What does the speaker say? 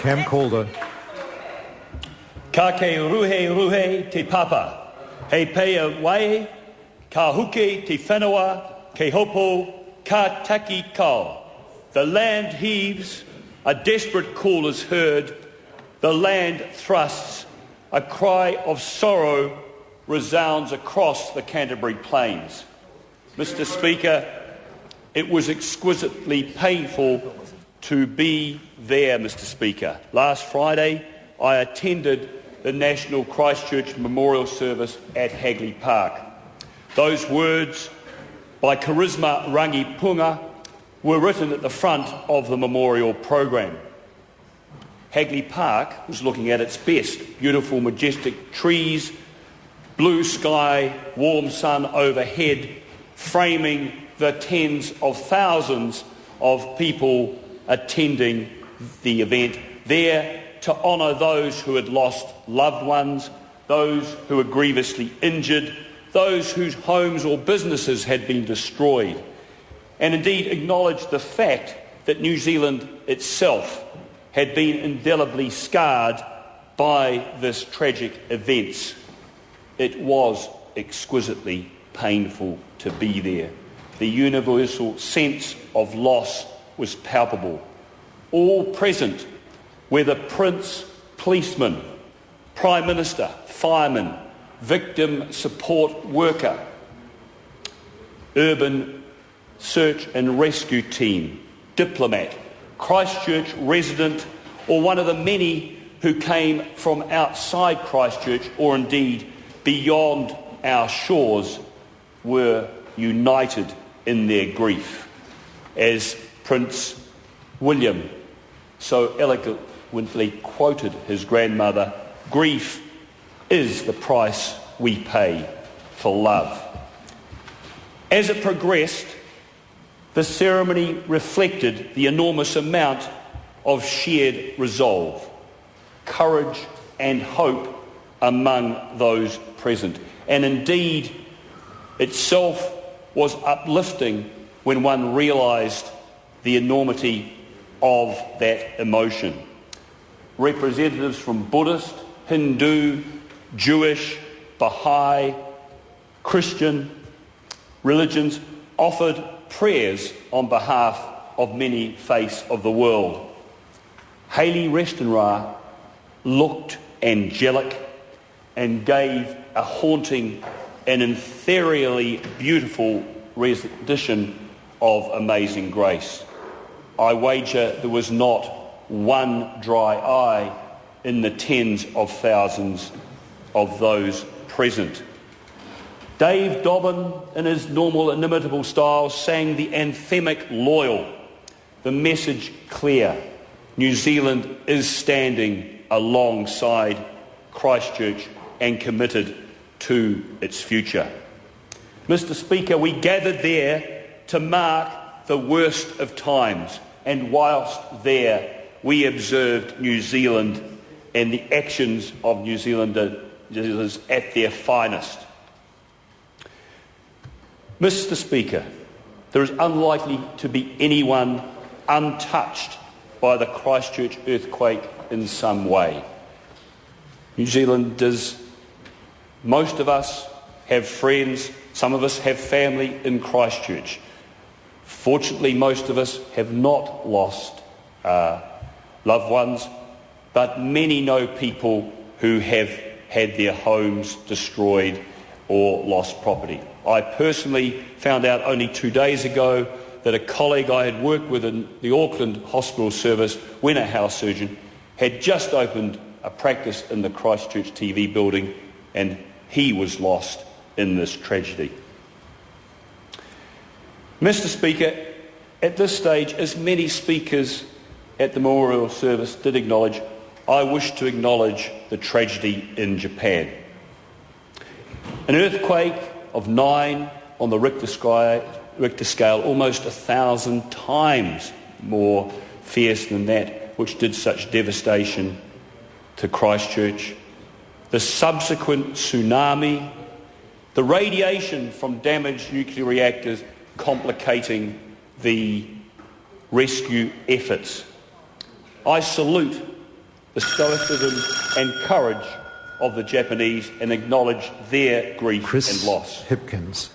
Cam Calder. Ka ke ruhe ruhe te papa. He pea wai, ka huke te whenua, ke hopo, ka taki kao. The land heaves, a desperate call is heard. The land thrusts, a cry of sorrow resounds across the Canterbury Plains. Mr. Speaker, it was exquisitely painful to be there, Mr. Speaker. Last Friday, I attended the National Christchurch Memorial Service at Hagley Park. Those words by Charisma Rangipunga were written at the front of the memorial program. Hagley Park was looking at its best. Beautiful, majestic trees, blue sky, warm sun overhead, framing the tens of thousands of people attending the event, there to honour those who had lost loved ones, those who were grievously injured, those whose homes or businesses had been destroyed, and indeed acknowledge the fact that New Zealand itself had been indelibly scarred by this tragic events. It was exquisitely painful to be there. The universal sense of loss was palpable. All present, whether prince, policeman, prime minister, fireman, victim support worker, urban search and rescue team, diplomat, Christchurch resident, or one of the many who came from outside Christchurch or indeed beyond our shores, were united in their grief. As Prince William so eloquently quoted his grandmother, grief is the price we pay for love. As it progressed, the ceremony reflected the enormous amount of shared resolve, courage and hope among those present. And indeed, itself was uplifting when one realised the enormity of that emotion. Representatives from Buddhist, Hindu, Jewish, Baha'i, Christian religions offered prayers on behalf of many faiths of the world. Hayley Restenra looked angelic and gave a haunting and ethereally beautiful rendition of Amazing Grace. I wager there was not one dry eye in the tens of thousands of those present. Dave Dobbin, in his normal inimitable style, sang the anthemic Loyal, the message clear. New Zealand is standing alongside Christchurch and committed to its future. Mr. Speaker, we gathered there to mark the worst of times, and whilst there we observed New Zealand and the actions of New Zealanders at their finest. Mr. Speaker, there is unlikely to be anyone untouched by the Christchurch earthquake in some way. New Zealanders, most of us have friends, some of us have family in Christchurch. Fortunately, most of us have not lost loved ones, but many know people who have had their homes destroyed or lost property. I personally found out only 2 days ago that a colleague I had worked with in the Auckland Hospital Service, when a house surgeon, had just opened a practice in the Christchurch TV building, and he was lost in this tragedy. Mr. Speaker, at this stage, as many speakers at the memorial service did acknowledge, I wish to acknowledge the tragedy in Japan. An earthquake of 9 on the Richter scale, almost 1,000 times more fierce than that, which did such devastation to Christchurch. The subsequent tsunami, the radiation from damaged nuclear reactors complicating the rescue efforts. I salute the stoicism and courage of the Japanese and acknowledge their grief and loss. Hipkins.